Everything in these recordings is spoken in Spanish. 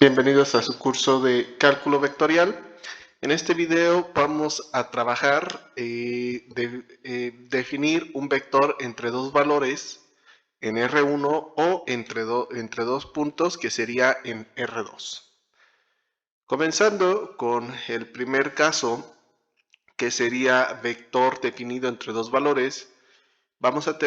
Bienvenidos a su curso de cálculo vectorial. En este video vamos a trabajar definir un vector entre dos valores en R1 o entre dos puntos que sería en R2. Comenzando con el primer caso, que sería vector definido entre dos valores, vamos a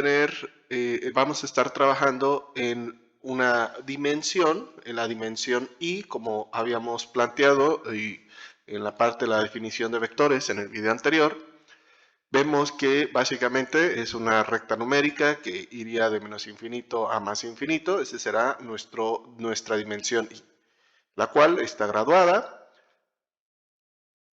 estar trabajando en una dimensión, en la dimensión y, como habíamos planteado y en la parte de la definición de vectores en el video anterior, vemos que básicamente es una recta numérica que iría de menos infinito a más infinito. Esa será nuestra dimensión y, la cual está graduada.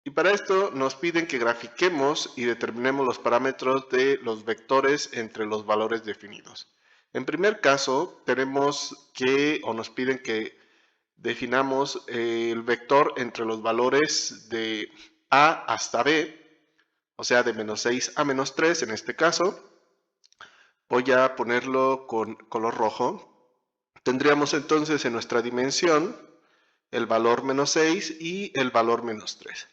Y para esto nos piden que grafiquemos y determinemos los parámetros de los vectores entre los valores definidos. En primer caso, nos piden que definamos el vector entre los valores de A hasta B, o sea, de menos 6 a menos 3 en este caso. Voy a ponerlo con color rojo. Tendríamos entonces en nuestra dimensión el valor menos 6 y el valor menos 3.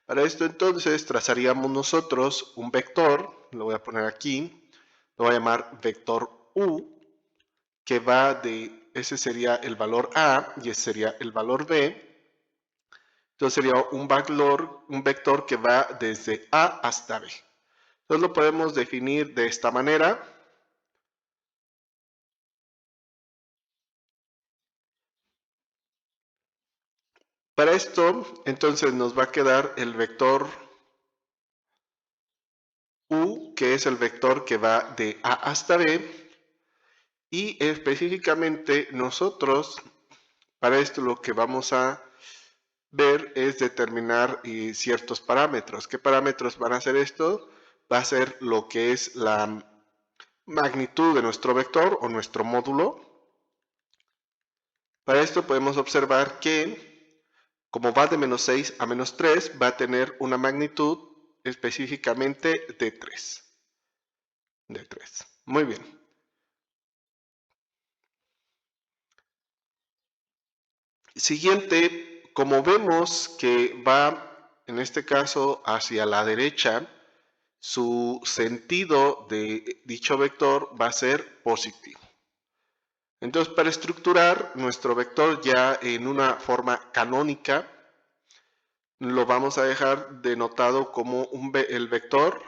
Para esto entonces trazaríamos nosotros un vector, lo voy a poner aquí, lo voy a llamar vector U, que ese sería el valor A y ese sería el valor B. Entonces sería un vector que va desde A hasta B. Entonces lo podemos definir de esta manera. Para esto, entonces nos va a quedar el vector U, que es el vector que va de A hasta B, y específicamente nosotros, para esto lo que vamos a ver es determinar ciertos parámetros. ¿Qué parámetros van a ser esto? Va a ser lo que es la magnitud de nuestro vector o nuestro módulo. Para esto podemos observar que, como va de menos 6 a menos 3, va a tener una magnitud específicamente de 3. Muy bien. Siguiente, como vemos que va, en este caso, hacia la derecha, su sentido de dicho vector va a ser positivo. Entonces, para estructurar nuestro vector ya en una forma canónica, lo vamos a dejar denotado como el vector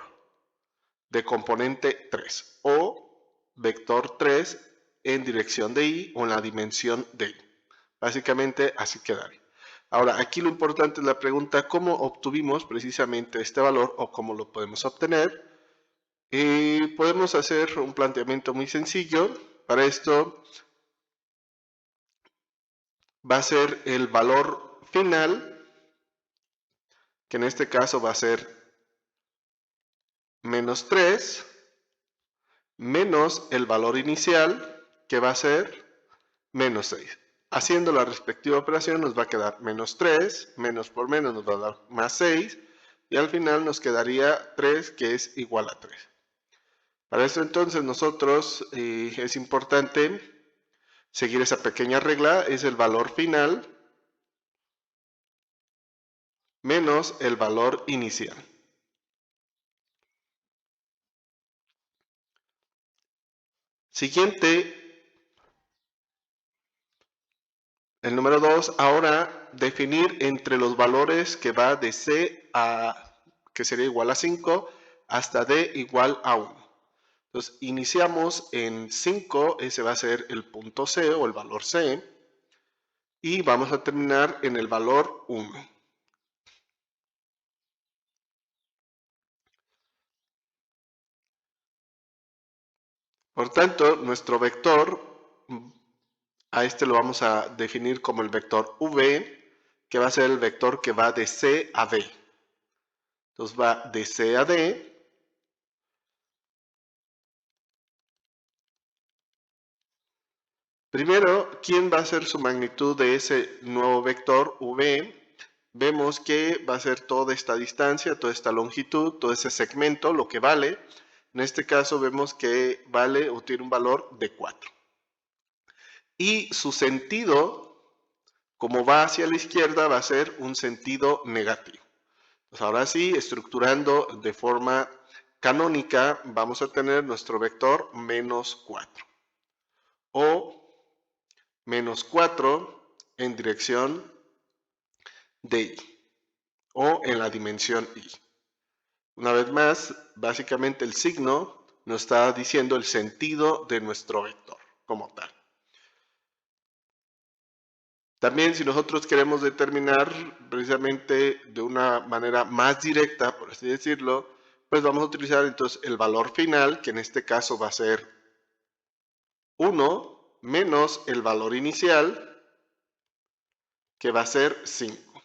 de componente 3 o vector 3 en dirección de y o en la dimensión de y. Básicamente así quedaría. Ahora, aquí lo importante es la pregunta: ¿cómo obtuvimos precisamente este valor o cómo lo podemos obtener? Podemos hacer un planteamiento muy sencillo. Para esto va a ser el valor final, que en este caso va a ser menos 3, menos el valor inicial, que va a ser menos 6. Haciendo la respectiva operación nos va a quedar menos 3, menos por menos nos va a dar más 6, y al final nos quedaría 3, que es igual a 3. Para eso entonces nosotros es importante seguir esa pequeña regla: es el valor final menos el valor inicial. Siguiente, el número 2, ahora definir entre los valores que va de C que sería igual a 5, hasta D igual a 1. Entonces iniciamos en 5, ese va a ser el punto C o el valor C, y vamos a terminar en el valor 1. Por tanto, nuestro vector, a este lo vamos a definir como el vector V, que va a ser el vector que va de C a D. Entonces va de C a D. Primero, ¿quién va a ser su magnitud de ese nuevo vector V? Vemos que va a ser toda esta distancia, toda esta longitud, todo ese segmento, lo que vale. En este caso vemos que vale o tiene un valor de 4. Y su sentido como va hacia la izquierda va a ser un sentido negativo. Pues ahora sí, estructurando de forma canónica, vamos a tener nuestro vector menos 4 o menos 4 en dirección de y o en la dimensión y. Una vez más, básicamente el signo nos está diciendo el sentido de nuestro vector como tal. También si nosotros queremos determinar precisamente de una manera más directa, por así decirlo, pues vamos a utilizar entonces el valor final, que en este caso va a ser 1 menos el valor inicial, que va a ser 5.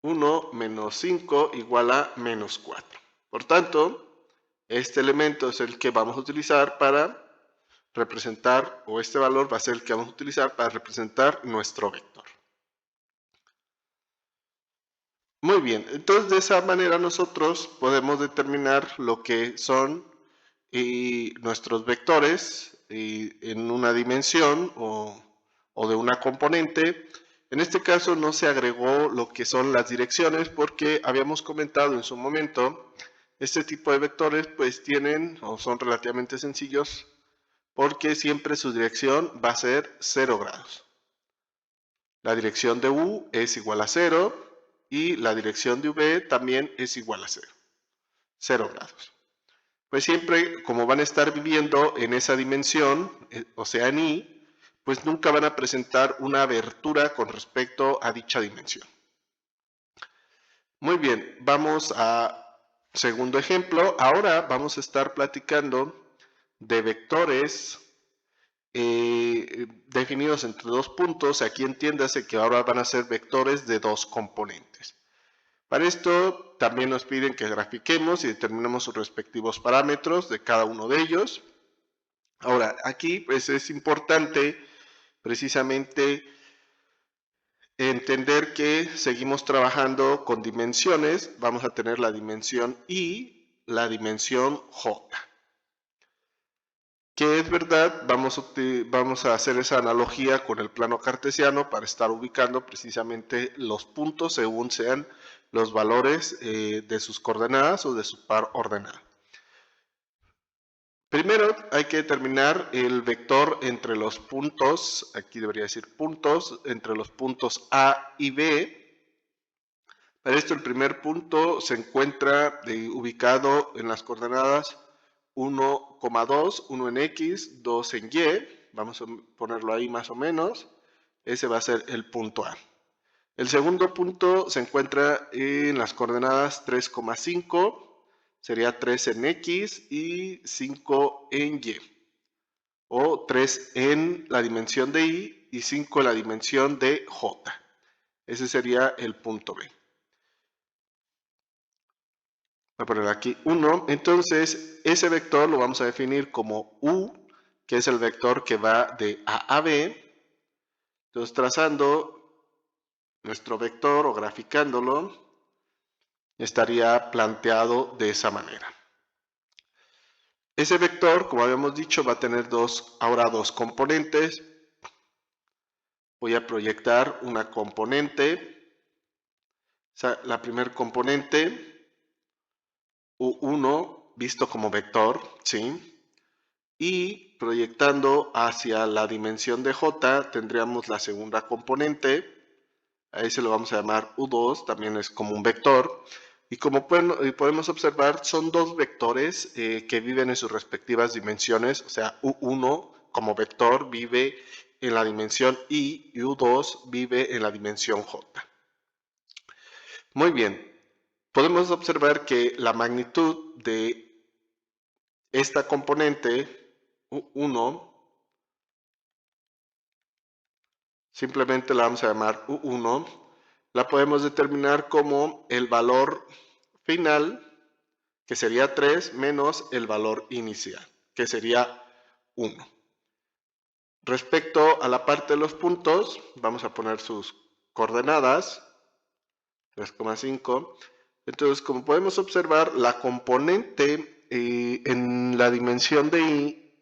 1 menos 5 igual a menos 4. Por tanto, este elemento es el que vamos a utilizar para representar, o este valor va a ser el que vamos a utilizar para representar nuestro vector. Muy bien, entonces de esa manera nosotros podemos determinar lo que son nuestros vectores en una dimensión o de una componente. En este caso no se agregó lo que son las direcciones porque habíamos comentado en su momento, este tipo de vectores pues tienen o son relativamente sencillos porque siempre su dirección va a ser 0 grados. La dirección de U es igual a 0 y la dirección de V también es igual a 0. 0 grados. Pues siempre, como van a estar viviendo en esa dimensión, o sea en I, pues nunca van a presentar una abertura con respecto a dicha dimensión. Muy bien, vamos a segundo ejemplo. Ahora vamos a estar platicando de vectores definidos entre dos puntos. Aquí entiéndase que ahora van a ser vectores de dos componentes. Para esto también nos piden que grafiquemos y determinemos sus respectivos parámetros de cada uno de ellos. Ahora, aquí pues es importante precisamente entender que seguimos trabajando con dimensiones. Vamos a tener la dimensión y la dimensión j. Que es verdad, vamos a hacer esa analogía con el plano cartesiano para estar ubicando precisamente los puntos según sean los valores de sus coordenadas o de su par ordenada. Primero hay que determinar el vector entre los puntos, aquí debería decir puntos, entre los puntos A y B. Para esto el primer punto se encuentra ubicado en las coordenadas 1,2, 1 en X, 2 en Y. Vamos a ponerlo ahí más o menos. Ese va a ser el punto A. El segundo punto se encuentra en las coordenadas 3,5, sería 3 en X y 5 en Y. O 3 en la dimensión de Y y 5 en la dimensión de J. Ese sería el punto B. Voy a poner aquí 1. Entonces, ese vector lo vamos a definir como U, que es el vector que va de A a B. Entonces, trazando nuestro vector o graficándolo, estaría planteado de esa manera. Ese vector, como habíamos dicho, va a tener ahora dos componentes. Voy a proyectar una componente. O sea, la primer componente, U1, visto como vector, ¿sí? Y proyectando hacia la dimensión de J, tendríamos la segunda componente. A ese lo vamos a llamar U2, también es como un vector. Y como podemos observar, son dos vectores que viven en sus respectivas dimensiones. O sea, U1 como vector vive en la dimensión y U2 vive en la dimensión J. Muy bien, podemos observar que la magnitud de esta componente U1 simplemente la vamos a llamar U1, la podemos determinar como el valor final, que sería 3, menos el valor inicial, que sería 1. Respecto a la parte de los puntos, vamos a poner sus coordenadas, 3,5. Entonces, como podemos observar, la componente en la dimensión de Y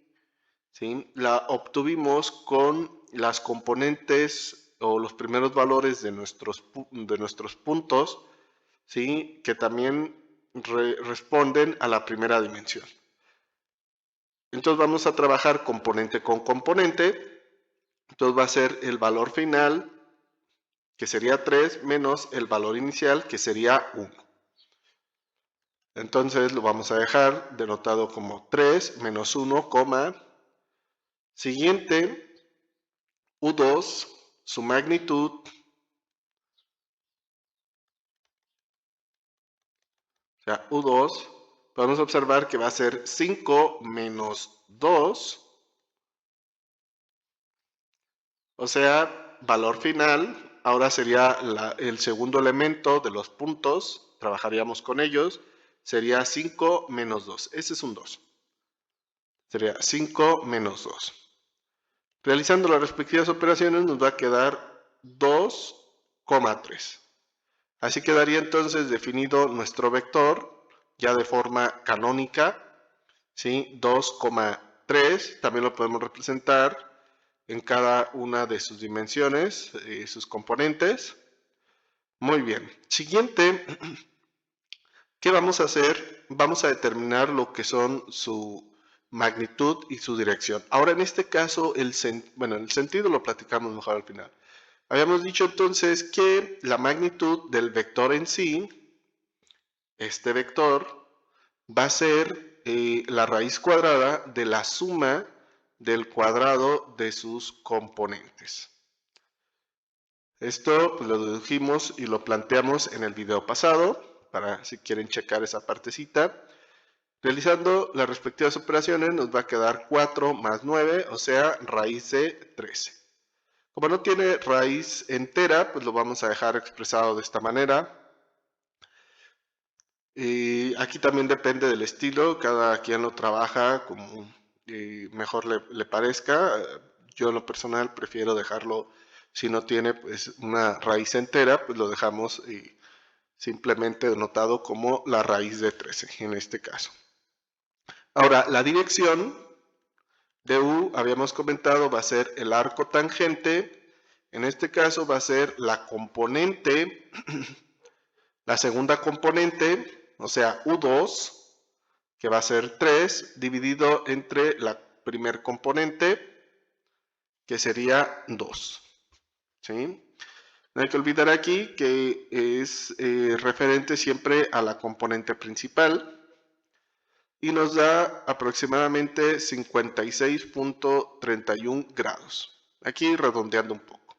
¿sí? La obtuvimos con las componentes o los primeros valores de nuestros puntos, ¿sí? Que también responden a la primera dimensión. Entonces vamos a trabajar componente con componente. Entonces va a ser el valor final, que sería 3, menos el valor inicial, que sería 1. Entonces lo vamos a dejar denotado como 3 menos 1, siguiente, U2, su magnitud, o sea, U2, podemos observar que va a ser 5 menos 2, o sea, valor final, ahora sería el segundo elemento de los puntos, trabajaríamos con ellos, sería 5 menos 2, ese es un 2, sería 5 menos 2. Realizando las respectivas operaciones nos va a quedar 2,3. Así quedaría entonces definido nuestro vector ya de forma canónica, ¿sí? 2,3, también lo podemos representar en cada una de sus dimensiones, sus componentes. Muy bien. Siguiente, ¿qué vamos a hacer? Vamos a determinar lo que son su magnitud y su dirección. Ahora en este caso, el sentido lo platicamos mejor al final. Habíamos dicho entonces que la magnitud del vector en sí, este vector, va a ser la raíz cuadrada de la suma del cuadrado de sus componentes. Esto pues, lo dedujimos y lo planteamos en el video pasado, para si quieren checar esa partecita. Realizando las respectivas operaciones nos va a quedar 4 más 9, o sea, raíz de 13. Como no tiene raíz entera, pues lo vamos a dejar expresado de esta manera. Aquí también depende del estilo, cada quien lo trabaja como mejor le parezca. Yo en lo personal prefiero dejarlo, si no tiene pues una raíz entera, pues lo dejamos simplemente denotado como la raíz de 13 en este caso. Ahora, la dirección de U, habíamos comentado, va a ser el arco tangente. En este caso va a ser la componente, la segunda componente, o sea, U2, que va a ser 3, dividido entre la primer componente, que sería 2. ¿Sí? No hay que olvidar aquí que es referente siempre a la componente principal y nos da aproximadamente 56.31 grados. Aquí redondeando un poco.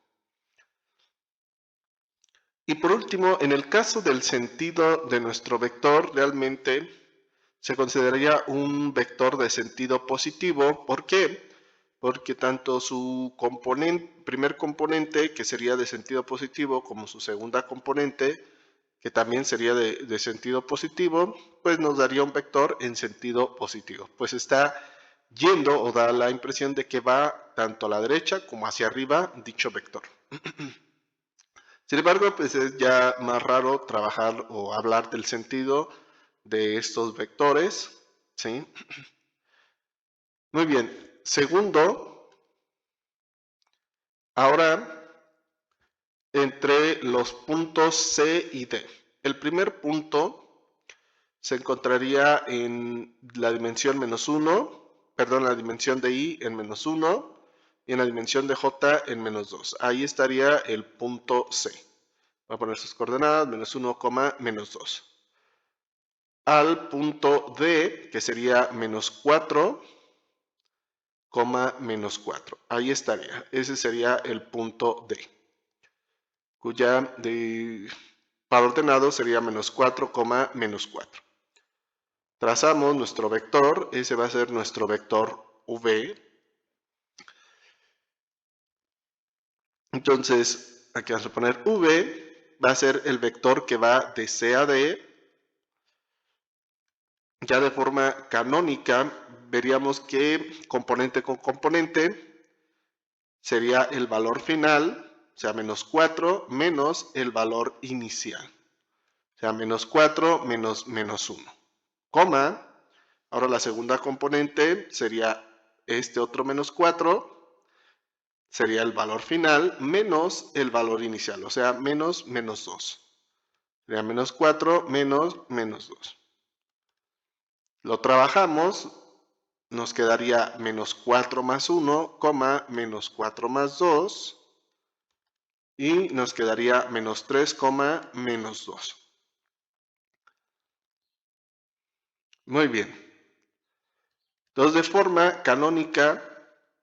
Y por último, en el caso del sentido de nuestro vector, realmente se consideraría un vector de sentido positivo. ¿Por qué? Porque tanto su primer componente, que sería de sentido positivo, como su segunda componente, que también sería de sentido positivo, pues nos daría un vector en sentido positivo. Pues está yendo o da la impresión de que va tanto a la derecha como hacia arriba dicho vector. Sin embargo, pues es ya más raro trabajar o hablar del sentido de estos vectores, ¿sí? Muy bien. Segundo, ahora entre los puntos C y D. El primer punto se encontraría en la dimensión la dimensión de I en -1 y en la dimensión de J en -2. Ahí estaría el punto C. Voy a poner sus coordenadas, -1, -2. Al punto D, que sería -4, -4. Ahí estaría. Ese sería el punto D, cuya para ordenado sería -4, -4. Trazamos nuestro vector, ese va a ser nuestro vector V. Entonces, aquí vamos a poner V, va a ser el vector que va de C a D. Ya de forma canónica, veríamos que componente con componente sería el valor final, o sea, -4 menos el valor inicial, o sea, -4 menos -1, coma. Ahora la segunda componente sería este otro menos 4 sería el valor final menos el valor inicial, o sea, menos 2. Sería menos 4 menos 2. Lo trabajamos, nos quedaría menos 4 más 1, menos 4 más 2, y nos quedaría menos 3, menos 2. Muy bien. Entonces, de forma canónica,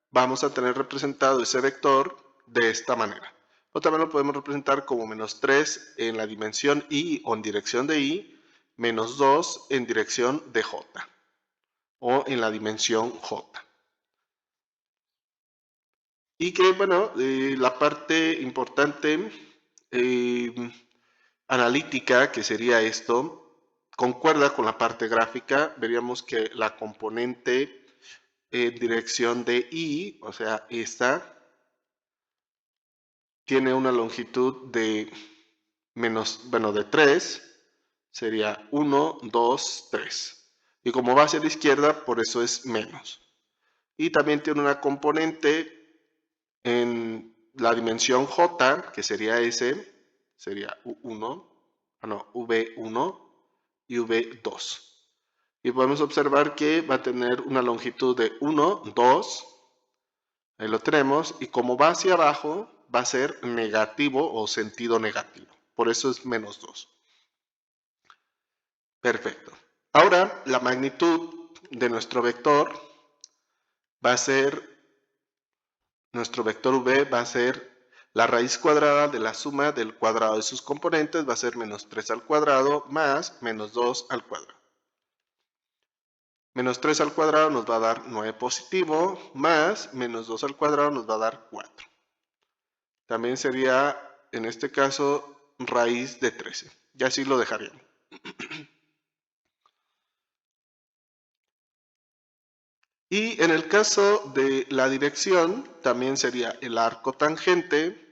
vamos a tener representado ese vector de esta manera. O también lo podemos representar como menos 3 en la dimensión y o en dirección de y, menos 2 en dirección de j, o en la dimensión j. Y que, bueno, la parte importante analítica, que sería esto, concuerda con la parte gráfica. Veríamos que la componente en dirección de y, o sea, esta, tiene una longitud de de 3, sería 1, 2, 3. Y como va hacia la izquierda, por eso es menos. Y también tiene una componente en la dimensión j, que sería S, sería V1 y V2. Y podemos observar que va a tener una longitud de 1, 2, ahí lo tenemos, y como va hacia abajo, va a ser negativo o sentido negativo. Por eso es menos 2. Perfecto. Ahora, la magnitud de nuestro vector va a ser, nuestro vector v va a ser la raíz cuadrada de la suma del cuadrado de sus componentes, va a ser menos 3 al cuadrado más menos 2 al cuadrado. Menos 3 al cuadrado nos va a dar 9 positivo, más menos 2 al cuadrado nos va a dar 4. También sería, en este caso, raíz de 13. Y así lo dejaríamos. Y en el caso de la dirección, también sería el arco tangente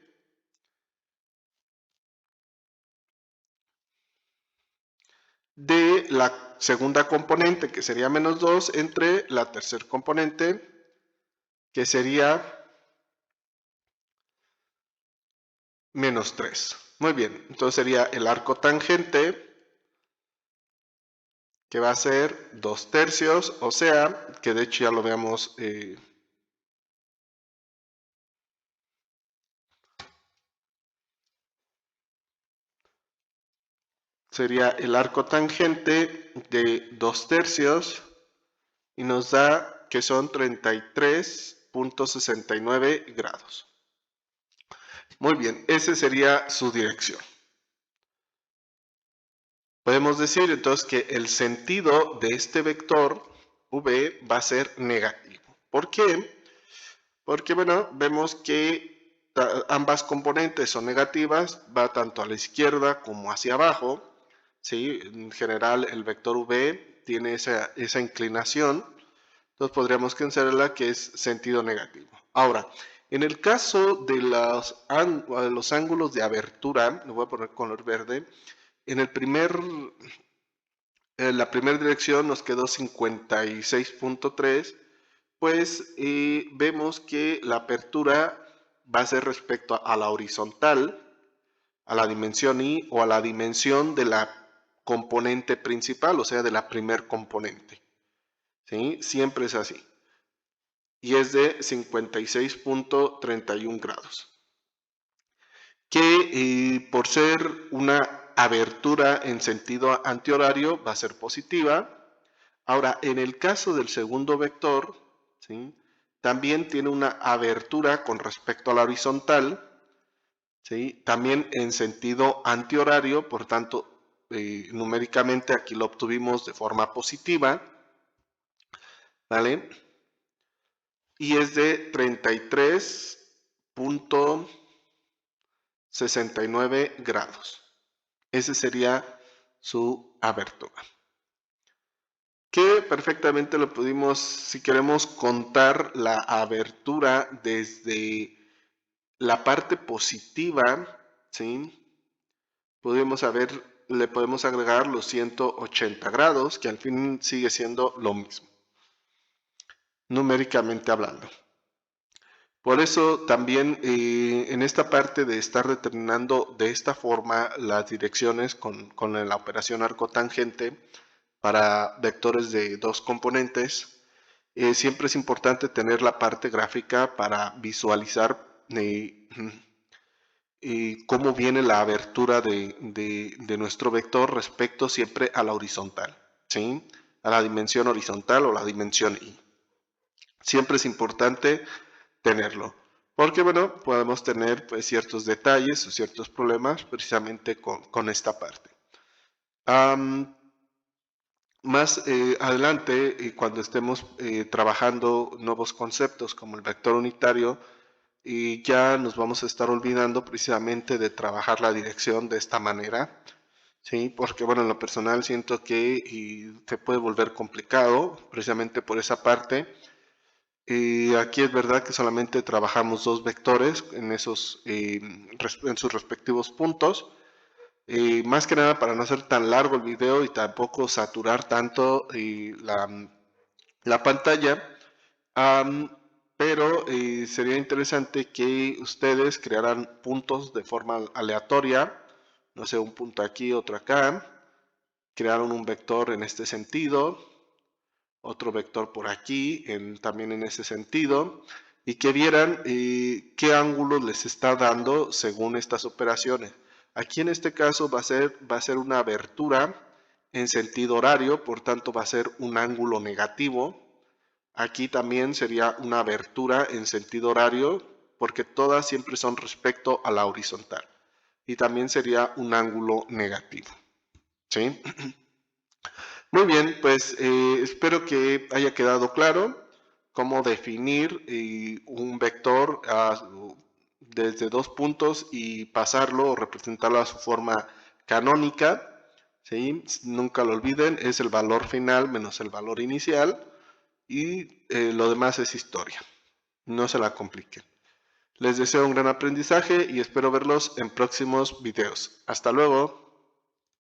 de la segunda componente, que sería menos 2, entre la tercera componente, que sería menos 3. Muy bien, entonces sería el arco tangente, que va a ser 2 tercios, o sea, que de hecho ya lo veamos, sería el arco tangente de 2 tercios, y nos da que son 33.69 grados. Muy bien, esa sería su dirección. Podemos decir entonces que el sentido de este vector v va a ser negativo. ¿Por qué? Porque, bueno, vemos que ambas componentes son negativas, va tanto a la izquierda como hacia abajo. ¿Sí? En general, el vector v tiene esa inclinación. Entonces podríamos considerarla que es sentido negativo. Ahora, en el caso de los ángulos de abertura, lo voy a poner color verde, en la primera dirección nos quedó 56.3, pues vemos que la apertura va a ser respecto a la horizontal, a la dimensión y o a la dimensión de la componente principal, o sea, de la primer componente. ¿Sí? Siempre es así. Y es de 56.31 grados. Que por ser una abertura en sentido antihorario va a ser positiva. Ahora, en el caso del segundo vector, ¿sí? También tiene una abertura con respecto a la horizontal, ¿sí? También en sentido antihorario, por tanto, numéricamente aquí lo obtuvimos de forma positiva, ¿vale? Y es de 33.69 grados. Ese sería su abertura. Que perfectamente lo pudimos, si queremos contar la abertura desde la parte positiva, ¿sí? Le podemos agregar los 180 grados, que al fin sigue siendo lo mismo. numéricamente hablando. Por eso también en esta parte de estar determinando de esta forma las direcciones con la operación arcotangente para vectores de dos componentes, siempre es importante tener la parte gráfica para visualizar cómo viene la abertura de nuestro vector respecto siempre a la horizontal, ¿sí? A la dimensión horizontal o la dimensión y. Siempre es importante tenerlo, porque bueno, podemos tener pues ciertos detalles o ciertos problemas precisamente con esta parte. Más adelante, cuando estemos trabajando nuevos conceptos como el vector unitario, y ya nos vamos a estar olvidando precisamente de trabajar la dirección de esta manera, ¿sí? Porque bueno, en lo personal siento que se puede volver complicado precisamente por esa parte. Aquí es verdad que solamente trabajamos dos vectores en sus respectivos puntos. Más que nada para no hacer tan largo el video y tampoco saturar tanto la pantalla. Pero sería interesante que ustedes crearan puntos de forma aleatoria, no sé, un punto aquí, otro acá, crearon un vector en este sentido, otro vector por aquí, también en ese sentido, y que vieran qué ángulo les está dando según estas operaciones. Aquí en este caso va a ser una abertura en sentido horario, por tanto va a ser un ángulo negativo. Aquí también sería una abertura en sentido horario, porque todas siempre son respecto a la horizontal. Y también sería un ángulo negativo. ¿Sí? Muy bien, pues espero que haya quedado claro cómo definir un vector desde dos puntos y pasarlo o representarlo a su forma canónica. ¿Sí? Nunca lo olviden, es el valor final menos el valor inicial y lo demás es historia. No se la compliquen. Les deseo un gran aprendizaje y espero verlos en próximos videos. Hasta luego.